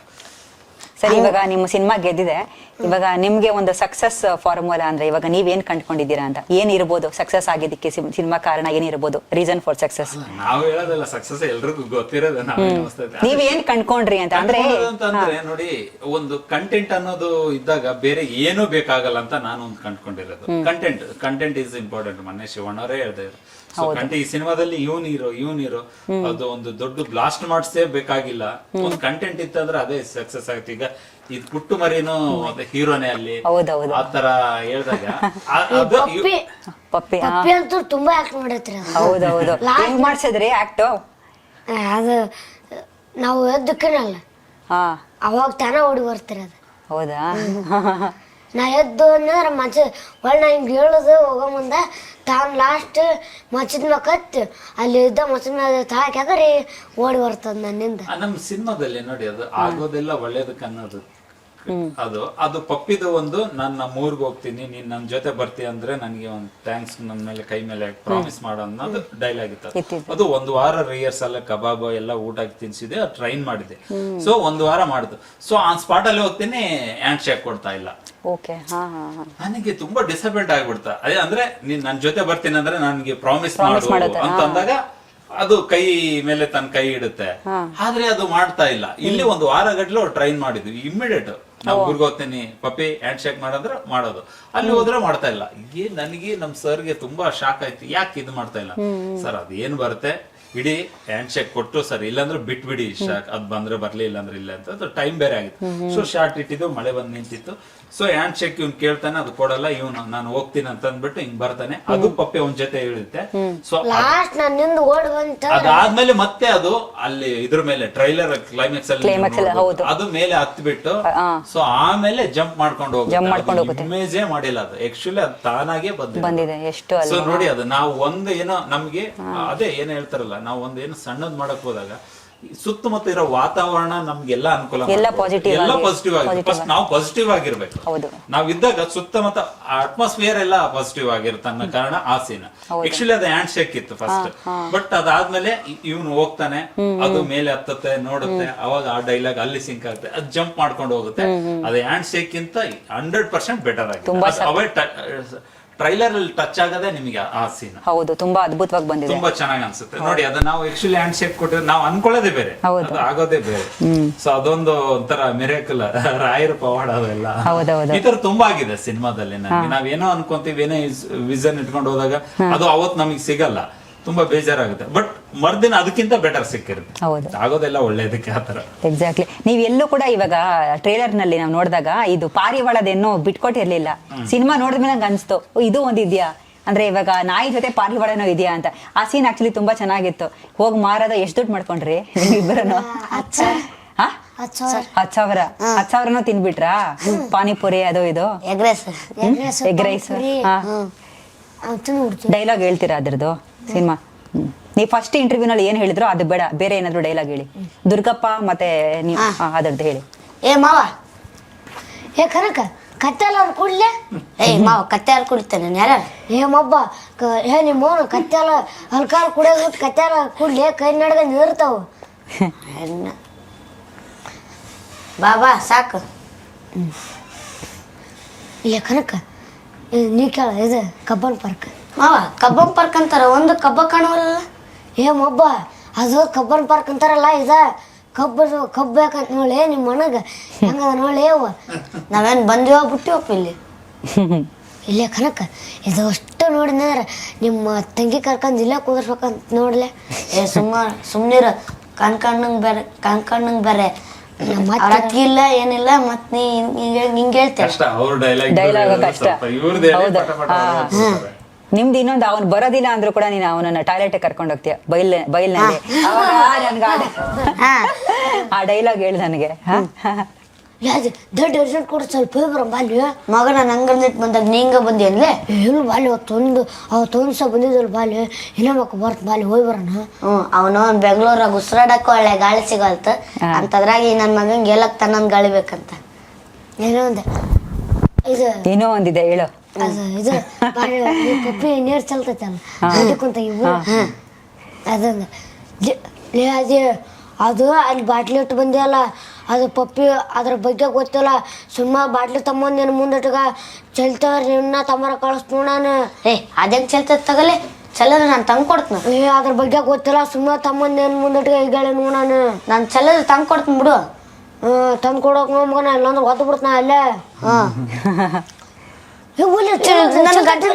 ಸರಿ, ಇವಾಗ ನಿಮ್ಮ ಸಿನಿಮಾ ಗೆದ್ದಿದೆ. ಇವಾಗ ನಿಮ್ಗೆ ಒಂದು ಸಕ್ಸಸ್ ಫಾರ್ಮುಲಾ ಅಂದ್ರೆ ಇವಾಗ ನೀವೇನ್ ಕಂಡ್ಕೊಂಡಿದ್ದೀರಾ ಅಂತ ಏನಿರ್ಬೋದು? ಸಕ್ಸಸ್ ಆಗಿದ್ದಕ್ಕೆ ಸಿನಿಮಾ ಕಾರಣ ಏನಿರ್ಬೋದು? ರೀಸನ್ ಫಾರ್ ಸಕ್ಸಸ್ ನಾವು ಹೇಳೋದಲ್ಲ, ಸಕ್ಸಸ್ ಎಲ್ರಿಗೂ ಗೊತ್ತಿರೋದು. ನೀವ್ ಏನ್ ಕಂಡ್ಕೊಂಡ್ರಿ ಅಂತ ಅಂದ್ರೆ ನೋಡಿ, ಒಂದು ಕಂಟೆಂಟ್ ಅನ್ನೋದು ಇದ್ದಾಗ ಬೇರೆ ಏನೂ ಬೇಕಾಗಲ್ಲ ಅಂತ ನಾನು ಒಂದು ಕಂಡ್ಕೊಂಡಿರೋದು. Content is important. ಮೊನ್ನೆ ಶಿವಣ್ಣವರೇ ಹೇಳ್ದೆ, ಈ ಸಿನಿಮಾದಲ್ಲಿ ಇವನಿರೋ ಅದು ಒಂದು ದೊಡ್ಡ ಬ್ಲಾಸ್ಟ್ ಮಾಡ್ಸೇ ಬೇಕಾಗಿಲ್ಲ. ಒಂದು ಕಂಟೆಂಟ್ ಇತ್ತಂದ್ರೆ ಅದೇ ಸಕ್ಸಸ್ ಆಗುತ್ತೆ. ಈಗ ಇದು ಪುಟ್ಟು ಮರಿನೂ ಹೀರೋನೇ ಅಲ್ಲಿ ಆತರ ಹೇಳ್ದಾಗ ಪಪ್ಪಿ ಅಂತೂ ತುಂಬಾ ಆಕ್ಟ್ ಮಾಡತ್ರಿ. ಹೌದೌದು. ಹೆಂಗ್ ಮಾಡ್ಸಿದ್ರಿ ಆಕ್ಟ್? ಅದು ನಾವು ಎದ್ದಕ್ಕೇನಲ್ಲ, ಅವಾಗ ತಾನ ಓಡಿ ಬರ್ತೀರ ಅದು. ಹೌದಾ? ನಾ ಎದ್ದು ಅಂದ್ರೆ ನಾ ಹಿಂಗ್ ಹೇಳುದು ಹೋಗೋ ಮುಂದ ತಾನ್ ಲಾಸ್ಟ್ ಮಚ್ಚದ ಮ್ಯಾಗ ಕತ್ತು ಅಲ್ಲಿ ಇದ್ದ ಮಚ್ಚದ ಮ್ಯಾಗ ತಾಕಿ ಓಡಿ ಬರ್ತದ ನನ್ನಿಂದ. ನಮ್ ಸಿನಿಮಾದಲ್ಲಿ ನೋಡಿ ಅದು ಆಗೋದೆಲ್ಲ ಒಳ್ಳೇದಕ್ಕೆ ಅನ್ನೋದು ಅದು ಪಪ್ಪಿದು ಒಂದು ನಾನು ನಮ್ಮ ಊರಿಗೆ ಹೋಗ್ತೀನಿ ನೀನ್ ನನ್ ಜೊತೆ ಬರ್ತೀಯ ಅಂದ್ರೆ ನನಗೆ ಒಂದು ಥ್ಯಾಂಕ್ಸ್ ನನ್ನ ಮೇಲೆ ಕೈ ಮೇಲೆ ಪ್ರಾಮಿಸ್ ಮಾಡೋ ಅನ್ನೋದು ಡೈಲಾಗ್ ಇತ್ತು. ಅದು 1 ವಾರ ರಿಹರ್ಸಲ್ ಕಬಾಬ್ ಎಲ್ಲ ಊಟ ತಿನ್ಸಿದೆ, ಟ್ರೈನ್ ಮಾಡಿದೆ. ಸೊ 1 ವಾರ ಮಾಡುದು. ಸೊ ಆನ್ ಸ್ಪಾಟ್ ಅಲ್ಲಿ ಹೋಗ್ತೀನಿ, ಹ್ಯಾಂಡ್ ಶೇಕ್ ಕೊಡ್ತಾ ಇಲ್ಲ. ನನಗೆ ತುಂಬಾ ಡಿಸಪಾಯಿಂಟ್ ಆಗ್ಬಿಡ್ತಾ. ಅದೇ ಅಂದ್ರೆ ನೀನ್ ನನ್ ಜೊತೆ ಬರ್ತೀನಿ ಅಂದ್ರೆ ನನಗೆ ಪ್ರಾಮಿಸ್ ಮಾಡು ಅಂತ ಅಂದಾಗ ಅದು ಕೈ ಮೇಲೆ ತನ್ನ ಕೈ ಇಡುತ್ತೆ. ಆದ್ರೆ ಅದು ಮಾಡ್ತಾ ಇಲ್ಲ. ಇಲ್ಲಿ 1 ವಾರ ಗಟ್ಲೆ ಟ್ರೈನ್ ಮಾಡಿದ್ವಿ. ಇಮ್ಮಿಡಿಯೇಟ್ ನಾವು ಊರಿಗೆ ಹೋಗ್ತೀನಿ ಪಪ್ಪಿ ಹ್ಯಾಂಡ್ ಶೇಕ್ ಮಾಡಂದ್ರೆ ಮಾಡೋದು. ಅಲ್ಲಿ ಹೋದ್ರೆ ಮಾಡ್ತಾ ಇಲ್ಲ. ನನಗೆ ನಮ್ ಸರ್ಗೆ ತುಂಬಾ ಶಾಕ್ ಆಯ್ತು, ಯಾಕೆ ಇದು ಮಾಡ್ತಾ ಇಲ್ಲ ಸರ್? ಅದೇನ್ ಬರುತ್ತೆ ಇಡೀ ಹ್ಯಾಂಡ್ ಶೇಕ್ ಕೊಟ್ಟು ಸರ್, ಇಲ್ಲಾಂದ್ರೆ ಬಿಟ್ಬಿಡಿ, ಅದ್ ಬಂದ್ರೆ ಬರ್ಲಿ ಇಲ್ಲಾಂದ್ರೆ ಇಲ್ಲ ಅಂತ. ಟೈಮ್ ಬೇರೆ ಆಗಿತ್ತು. ಸೊ ಶಾರ್ಟ್ ಇಟ್ಟಿದ್ದು, ಮಳೆ ಬಂದ್ ನಿಂತಿತ್ತು. ಸೊ ಹ್ಯಾಂಡ್ ಶೇಕ್ ಇವ್ನ್ ಕೇಳ್ತಾನೆ, ಅದು ಕೊಡಲ್ಲ. ಇವನು ನಾನು ಹೋಗ್ತೀನಿ ಅಂತ ಅಂದ್ಬಿಟ್ಟು ಹಿಂಗ್ ಬರ್ತಾನೆ. ಅದು ಪಪ್ಪಿ ಒಂದ್ ಜೊತೆ ಹೇಳಿರುತ್ತೆ. ಸೊ ಲಾಸ್ಟ್ ನನ್ನಿಂದ ಓಡ್ ಬಂತ. ಅದಾದ್ಮೇಲೆ ಮತ್ತೆ ಅದು ಅಲ್ಲಿ ಇದ್ರ ಮೇಲೆ ಟ್ರೈಲರ್ ಕ್ಲೈಮ್ಯಾಕ್ಸ್ ಅಲ್ಲಿ ಅದು ಮೇಲೆ ಹತ್ಬಿಟ್ಟು ಸೊ ಆಮೇಲೆ ಜಂಪ್ ಮಾಡ್ಕೊಂಡು ಹೋಗುತ್ತೆ. ಇಮೇಜೇ ಮಾಡಿಲ್ಲ ಅದು, ಆಕ್ಚುಲಿ ಅದು ತಾನಾಗೆ ಬಂದಿದೆ. ಸೊ ನೋಡಿ, ಅದು ನಾವು ಒಂದು ಏನೋ ನಮ್ಗೆ ಅದೇ ಏನ್ ಹೇಳ್ತಾರಲ್ಲ, ನಾವು ಒಂದು ಏನು ಸಣ್ಣದ್ ಮಾಡಕ್ ಹೋದಾಗ ಸುತ್ತಮುತ್ತ ಇರೋ ವಾತಾವರಣ ನಮ್ಗೆಲ್ಲ ಅನುಕೂಲ, ಎಲ್ಲ ಪಾಸಿಟಿವ್ ಆಗಿದೆ. ಫಸ್ಟ್ ನಾವು ಪಾಸಿಟಿವ್ ಆಗಿರ್ಬೇಕು. ನಾವ್ ಇದ್ದಾಗ ಸುತ್ತಮುತ್ತ ಅಟ್ಮಾಸ್ಫಿಯರ್ ಎಲ್ಲ ಪಾಸಿಟಿವ್ ಆಗಿರುತ್ತೆ ಅನ್ನೋ ಕಾರಣ ಆ ಸೀನ್. ಆಕ್ಚುಲಿ ಅದು ಹ್ಯಾಂಡ್ ಶೇಕ್ ಇತ್ತು ಫಸ್ಟ್. ಬಟ್ ಅದಾದ್ಮೇಲೆ ಇವನು ಹೋಗ್ತಾನೆ, ಅದು ಮೇಲೆ ಹತ್ತತ್ತೆ, ನೋಡುತ್ತೆ, ಅವಾಗ ಆ ಡೈಲಾಗ್ ಅಲ್ಲಿ ಸಿಂಕ್ ಆಗುತ್ತೆ, ಅದು ಜಂಪ್ ಮಾಡ್ಕೊಂಡು ಹೋಗುತ್ತೆ. ಅದು ಹ್ಯಾಂಡ್ ಶೇಕ್ ಗಿಂತ 100% ಬೆಟರ್ ಆಗಿದೆ. ಟ್ರೈಲರ್ ಅಲ್ಲಿ ಟಚ್ ಆಗದೆ ನಿಮಗೆ ಆ ಸೀನ್. ಹೌದು, ತುಂಬಾ ಅದ್ಭುತವಾಗಿ ಬಂದಿದೆ, ತುಂಬಾ ಚೆನ್ನಾಗಿ ಅನ್ಸುತ್ತೆ. ನೋಡಿ, ಅದು ನಾವು ಆಕ್ಚುಲಿ ಹ್ಯಾಂಡ್ ಶೇಕ್ ಕೊಟ್ಟಿದ್ರೆ ನಾವು ಅನ್ಕೊಳ್ಳೋದೇ ಬೇರೆ, ಅದು ಆಗೋದೇ ಬೇರೆ. ಸೊ ಅದೊಂದು ಒಂಥರ ಮಿರಾಕಲ್, ರಾಯರ ಪವಾಡ ಅದೆಲ್ಲ. ಈ ತರ ತುಂಬಾ ಆಗಿದೆ ಸಿನಿಮಾದಲ್ಲಿ. ನಮ್ಗೆ ನಾವೇನೋ ಅನ್ಕೊಂತೀವಿ, ಏನೇ ವಿಷನ್ ಇಟ್ಕೊಂಡು ಹೋದಾಗ ಅದು ಅವತ್ ನಮಗೆ ಸಿಗಲ್ಲ, ತುಂಬಾ ಬೇಜಾರಾಗುತ್ತೆ. ಬಟ್ ಮರ್ದಿನ ಅದಕ್ಕಿಂತ ಬೆಟರ್ ಸಿಕ್ಕಿರುತ್ತೆ. ಆಗೋದೆಲ್ಲ ಒಳ್ಳೇದಕ್ಕೆ ಆತರ. ಎಕ್ಸಾಕ್ಟ್ಲಿ. ನೀವ್ ಎಲ್ಲೂ ಕೂಡ ಇವಾಗ ಟ್ರೇಲರ್ ನಲ್ಲಿ ನಾವು ನೋಡಿದಾಗ ಇದು ಪಾರಿವಾಳದೇನೋ ಬಿಟ್ಕೊಟ್ಟಿರ್ಲಿಲ್ಲ. ಸಿನಿಮಾ ನೋಡಿದ್ಮೇಲೆ ನಂಗೆ ಅನ್ಸ್ತು, ಇದು ಒಂದಿದ್ಯಾ ಅಂದ್ರೆ ಇವಾಗ ನಾಯಿ ಜೊತೆ ಪಾರಿವಾಳನೋ ಇದೆಯಾ ಅಂತ. ಆ ಸೀನ್ ಆಕ್ಚುಲಿ ತುಂಬಾ ಚೆನ್ನಾಗಿತ್ತು. ಹೋಗಿ ಮಾರದ ಎಷ್ಟು ದುಡ್ಡು ಮಾಡ್ಕೊಂಡ್ರಿ ಇಬ್ಬರನ್ನು? 10,000 ತಿನ್ಬಿಟ್ರಾ? ಪಾನಿಪುರಿ ಅದು ಇದು ಎಗ್ ರೈಸ್. ಡೈಲಾಗ್ ಹೇಳ್ತೀರಾ ಅದ್ರದ್ದು ಸಿನಿಮಾ? ನೀವು ಫಸ್ಟ್ ಇಂಟರ್ವ್ಯೂ ನಲ್ಲಿ ಏನ್ ಹೇಳಿದ್ರು ಅದು ಬೇಡ, ಬೇರೆ ಏನಾದ್ರು ಡೈಲಾಗ್ ಹೇಳಿ. ದುರ್ಗಪ್ಪ ಮತ್ತೆ ನೀವು ಅದರದ್ದು ಹೇಳಿ. ಏ ಮಾವ, ಏ ಕನಕ ಕತ್ತೆ ಹಾಲು ಕುಡ್ಲೆ? ಏ ಮಾವ, ಕತ್ತೆ ಹಾಲು ಕುಡಿತಾನೆ ಯಾರ? ಏ ಮಬ್ಬ, ಏ ನಿಮ್ಮ ಮೋನು ಕತ್ತೆ ಹಾಲು ಹಲ್ಕಾಲು ಕುಡಿಯೋದು ಕತ್ತೆ ಹಾಲು ಕುಡ್ಲೆ, ಕೈ ನಡ್ಗ ನಿರ್ತಾವ. ಬಾಬಾ ಸಾಕು. ಏ ಕನಕ, ನೀ ಕೇಳ, ಇದು ಕಬ್ಬನ್ ಪಾರ್ಕ್. ಮಾವ, ಕಬ್ಬನ್ ಪಾರ್ಕ್ ಅಂತಾರ, ಒಂದು ಕಬ್ಬ ಕಾಣುವಲ್ಲ. ಏ ಮಬ್ಬ, ಅದು ಕಬ್ಬನ್ ಪಾರ್ಕ್ ಅಂತಾರಲ್ಲ, ಇದ ಕಬ್ಬು ಬೇಕಂತ ನೋಡಿ ನಿಮ್ಮ ಮನಗ ಹಂಗ ನೋಡಿ. ನಾವೇನ್ ಬಂದಿವ ಬಿಟ್ಟಿವಪ್ಪ ಇಲ್ಲಿ. ಇಲ್ಲೇ ಕನಕ, ಇದು ಅಷ್ಟು ನೋಡಿದ್ರೆ ನಿಮ್ಮ ತಂಗಿ ಕರ್ಕೊಂಡ್ ಇಲ್ಲೇ ಕುದರ್ಸ್ಬೇಕಂತ ನೋಡ್ಲೆ. ಏ ಸುಮ್ನಿರ, ಕಣ್ಕಣ್ಣಂಗ್ ಬೇರೆ ಅವ್ರ ಅಕ್ಕಿ ಇಲ್ಲ ಏನಿಲ್ಲ, ಮತ್ ನೀ ಹಿಂಗ್ ಹೇಳ್ತೇನೆ. ನಿಮ್ದು ಇನ್ನೊಂದು, ಅವ್ನು ಬರೋದಿಲ್ಲ ಅಂದ್ರೂ ಕೂಡ ನೀನು ಅವನನ್ನ ಟಾಯ್ಲೆಟ್ ಕರ್ಕೊಂಡು ಹೋಗ್ತೀಯ ಬೈಲ್ನಲ್ಲಿ. ಆ ಡೈಲಾಗ್ ಹೇಳಿ ನನಗೆ. ದೊಡ್ಡ ಅರ್ಜೆಂಟ್ ಕೊಡು, ಸ್ವಲ್ಪ ಬರ ಬಾಲ್ಯ ಮಗ. ನಾನು ಹಂಗಂದಿಟ್ ಬಂದಾಗ ನೀಂಗ ಬಂದಿ ಅನ್ಲೆ? ಏನು ಬಾಲ್ಯ ಅವತ್ತೊಂದು ಸಹ ಬಂದಿದ್ದಲ್ಲ ಬಾಲ್ಯ, ಇನ್ನೂ ಮಕ್ಕ ಬರ್ತ ಬಾಲ್ಯ ಹೋಗಿ ಬರೋಣ. ಅವನು ಬೆಂಗಳೂರಾಗ ಉಸಿರಾಡಕ್ಕೂ ಒಳ್ಳೆ ಗಾಳಿ ಸಿಗಲ್ತ ಅಂತದ್ರಾಗಿ ನನ್ನ ಮಗಂಗೆ ಹೇಳಕ್ ತನ್ನೊಂದು ಗಾಳಿ ಬೇಕಂತ. ಏನೋ ಒಂದೆ ಇದು ಏನೋ ಒಂದಿದೆ ಹೇಳು. ಅದು ಇದು ಪಪ್ಪಿ ನೀರು ಚಲ್ತೈತಲ್ಲ ಕುಂತ ಇವ್ರು, ಅದೊಂದು ಅದೇ ಅದು ಅಲ್ಲಿ ಬಾಟ್ಲಿ ಇಟ್ಟು ಬಂದಿಯಲ್ಲ, ಅದು ಪಪ್ಪಿ ಅದ್ರ ಬಗ್ಗೆ ಗೊತ್ತಿಲ್ಲ. ಸುಮ್ಮ ಬಾಟ್ಲಿ ತಮ್ಮಂದು ನೀನು ಮುಂದಟ್ಗ ಚಲ್ತವ್ರ ನಿನ್ನ ತಮ್ಮರ ಕಳಿಸ್ತು ನಾನು. ಏ ಅದೇಗ್ ಚಲ್ತ ತಗಲೆ, ಚಲದ ನಾನು ತಂದು ಕೊಡ್ತೀನಿ. ಏ ಅದ್ರ ಬಗ್ಗೆ ಗೊತ್ತಿಲ್ಲ, ಸುಮ್ಮ ತಮ್ಮಂದು ನೀನು ಮುಂದಟ್ಗ ಈಗಾಳೆ ನಾನು ಚಲದ ತಂದು ಕೊಡ್ತೀನಿ ಬಿಡು. ತಂದು ಕೊಡೋಕೆ ಮಗನ, ಇಲ್ಲಾಂದ್ರೆ ಒದ್ದು ಬಿಡ್ತಾನ ಅಲ್ಲೇ. ನನ್ನ ಗಂಟೆ